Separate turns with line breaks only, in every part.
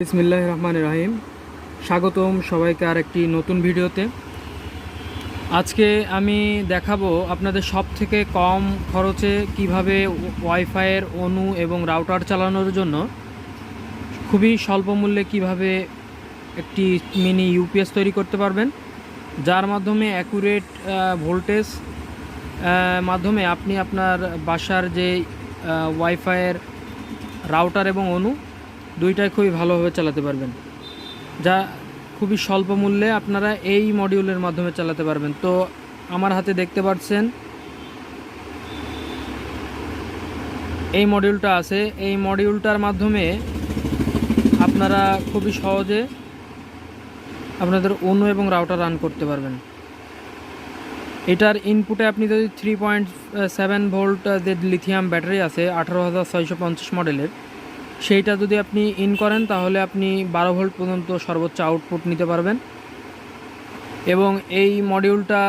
বিসমিল্লাহির রহমানির রহিম। স্বাগতম সবাইকে আরেকটি নতুন ভিডিওতে। আজকে আমি দেখাবো আপনাদের সবথেকে কম খরচে কিভাবে ওয়াইফাইয়ের অণু এবং রাউটার চালানোর জন্য খুবই স্বল্প মূল্যে কিভাবে একটি মিনি ইউপিএস তৈরি করতে পারবেন, যার মাধ্যমে অ্যাকুরেট ভোল্টেজ মাধ্যমে আপনি আপনার বাসার যে ওয়াইফাইয়ের রাউটার এবং অণু দুইটাই খুবই ভালোভাবে চালাতে পারবেন, যা খুবই স্বল্প মূল্যে আপনারা এই মডিউলের মাধ্যমে চালাতে পারবেন। তো আমার হাতে দেখতে পাচ্ছেন এই মডিউলটা আছে। এই মডিউলটার মাধ্যমে আপনারা খুবই সহজে আপনাদের অণু এবং রাউটার রান করতে পারবেন। এটার ইনপুটে আপনি যদি 3.7 ভোল্ট যে লিথিয়াম ব্যাটারি আছে 18,650 মডেলের, সেইটা যদি আপনি ইন করেন তাহলে আপনি 12 ভোল্ট পর্যন্ত সর্বোচ্চ আউটপুট নিতে পারবেন। এবং এই মডিউলটা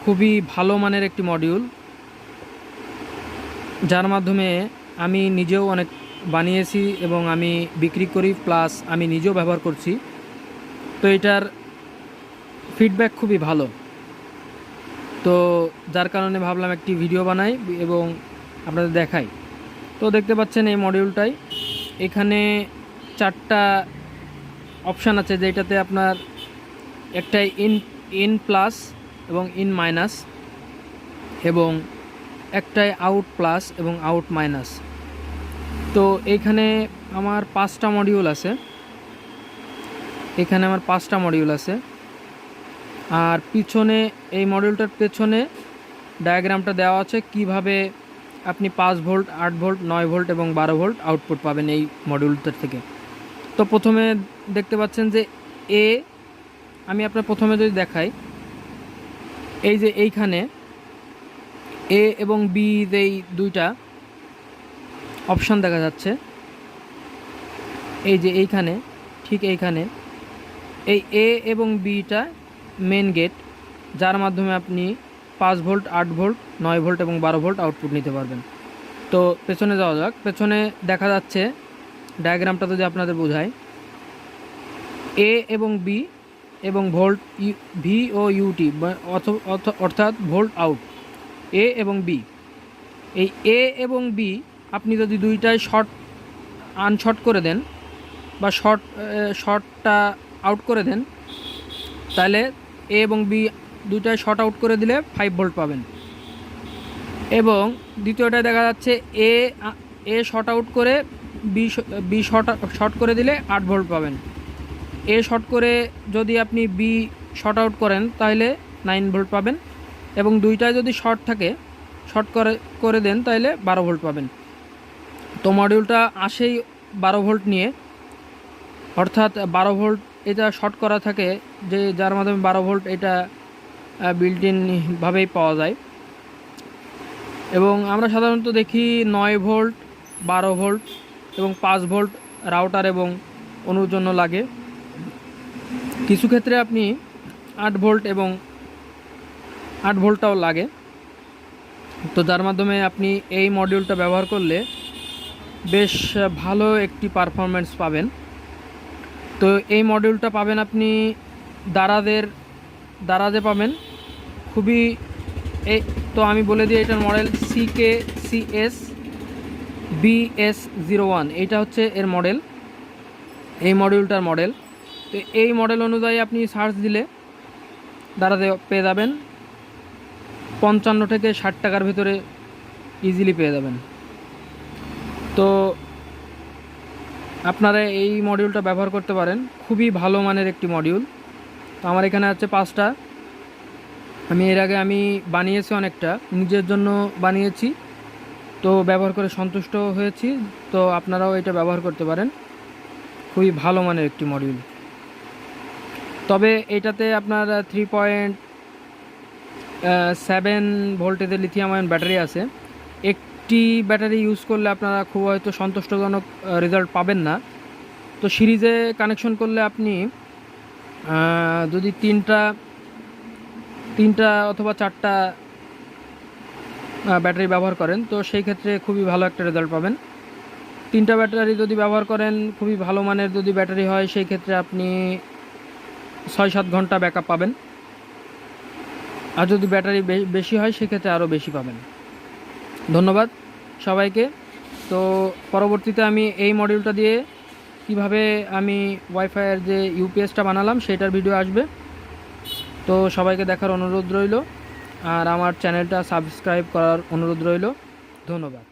খুবই ভালো মানের একটি মডিউল, যার মাধ্যমে আমি নিজেও অনেক বানিয়েছি এবং আমি বিক্রি করি, প্লাস আমি নিজেও ব্যবহার করছি। তো এটার ফিডব্যাক খুবই ভালো, তো যার কারণে ভাবলাম একটি ভিডিও বানাই এবং আপনাদের দেখাই। তো দেখতে পাচ্ছেন এই মডিউলটাই, এখানে 4টা অপশান আছে, যেটাতে আপনার একটাই ইন প্লাস এবং ইন মাইনাস, এবং একটাই আউট প্লাস এবং আউট মাইনাস। তো এইখানে আমার 5টা মডিউল আছে, এখানে আমার 5টা মডিউল আছে। আর পিছনে এই মডিউলটার পেছনে ডায়াগ্রামটা দেওয়া আছে কিভাবে আপনি 5 ভোল্ট, 8 ভোল্ট, 9 ভোল্ট এবং 12 ভোল্ট আউটপুট পাবেন এই মডিউলটার থেকে। তো প্রথমে দেখতে পাচ্ছেন যে আমি আপনার প্রথমে যদি দেখাই, এই যে এইখানে এ এবং বি যেই দুইটা অপশান দেখা যাচ্ছে, এই যে এইখানে, ঠিক এইখানে এই এ এবং বিটা মেন গেট, যার মাধ্যমে আপনি 5 ভোল্ট, 8 ভোল্ট, 9 ভোল্ট এবং 12 ভোল্ট আউটপুট নিতে পারবেন। তো পেছনে যাওয়া যাক। পেছনে দেখা যাচ্ছে ডায়াগ্রামটা যদি আপনাদের বোঝায়, এ এবং বি এবং ভোল্ট ভি ও ইউটি, অর্থাৎ ভোল্ট আউট, এ এবং বি। এই এ এবং বি আপনি যদি দুইটাই আনশর্ট করে দেন বা শর্টটা আউট করে দেন, তাহলে এ এবং বি দুইটাই শর্ট আউট করে দিলে 5 ভোল্ট পাবেন। এবং দ্বিতীয়টায় দেখা যাচ্ছে এ শর্ট আউট করে বি শর্ট করে দিলে 8 ভোল্ট পাবেন। এ শর্ট করে যদি আপনি বি শর্ট আউট করেন তাহলে 9 ভোল্ট পাবেন, এবং দুইটায় যদি শর্ট করে দেন তাহলে 12 ভোল্ট পাবেন। তো মডিউলটা আসেই 12 ভোল্ট নিয়ে, অর্থাৎ 12 ভোল্ট এটা শর্ট করা থাকে, যে যার মাধ্যমে 12 ভোল্ট এটা বিল্ট ইনভাবেই পাওয়া যায়। এবং আমরা সাধারণত দেখি 9 ভোল্ট, 12 ভোল্ট এবং 5 ভোল্ট রাউটার এবং অণুর জন্য লাগে। কিছু ক্ষেত্রে আপনি 8 ভোল্ট এবং 8 ভোল্টটাও লাগে। তো যার মাধ্যমে আপনি এই মডিউলটা ব্যবহার করলে বেশ ভালো একটি পারফরমেন্স পাবেন। তো এই মডিউলটা পাবেন আপনি দারাজে পাবেন খুবই। তো আমি বলে দিই, এটার মডেল CKCS-BS01, এইটা হচ্ছে এর মডেল, এই মডিউলটার মডেল। তো এই মডেল অনুযায়ী আপনি সার্চ দিলে দারাজে পেয়ে যাবেন, 55 থেকে 60 টাকার ভিতরে ইজিলি পেয়ে যাবেন। তো আপনারা এই মডিউলটা ব্যবহার করতে পারেন, খুবই ভালো মানের একটি মডিউল। তো আমার এখানে আছে 5টা, আমি এর আগে বানিয়েছি অনেকটা, নিজের জন্য বানিয়েছি, তো ব্যবহার করে সন্তুষ্ট হয়েছি। তো আপনারাও এটা ব্যবহার করতে পারেন, খুবই ভালো মানের একটি মডিউল। তবে এটাতে আপনার 3.7 ভোল্টেজের লিথিয়াম আয়ন ব্যাটারি আছে। একটি ব্যাটারি ইউজ করলে আপনারা খুব হয়তো সন্তুষ্টজনক রেজাল্ট পাবেন না। তো সিরিজে কানেকশন করলে আপনি যদি তিনটা অথবা 4টা ব্যাটারি ব্যবহার করেন, তো সেই ক্ষেত্রে খুবই ভালো একটা রেজাল্ট পাবেন। 3টা ব্যাটারি যদি ব্যবহার করেন, খুবই ভালো মানের যদি ব্যাটারি হয়, সেই ক্ষেত্রে আপনি 6-7 ঘন্টা ব্যাকআপ পাবেন। আর যদি ব্যাটারি বেশি হয় সেক্ষেত্রে আরও বেশি পাবেন। ধন্যবাদ সবাইকে। তো পরবর্তীতে আমি এই মডিউলটা দিয়ে কিভাবে আমি ওয়াইফাইয়ের যে ইউপিএসটা বানালাম সেটার ভিডিও আসবে। তো সবাইকে দেখার অনুরোধ রইল, আর আমার চ্যানেলটা সাবস্ক্রাইব করার অনুরোধ রইল। ধন্যবাদ।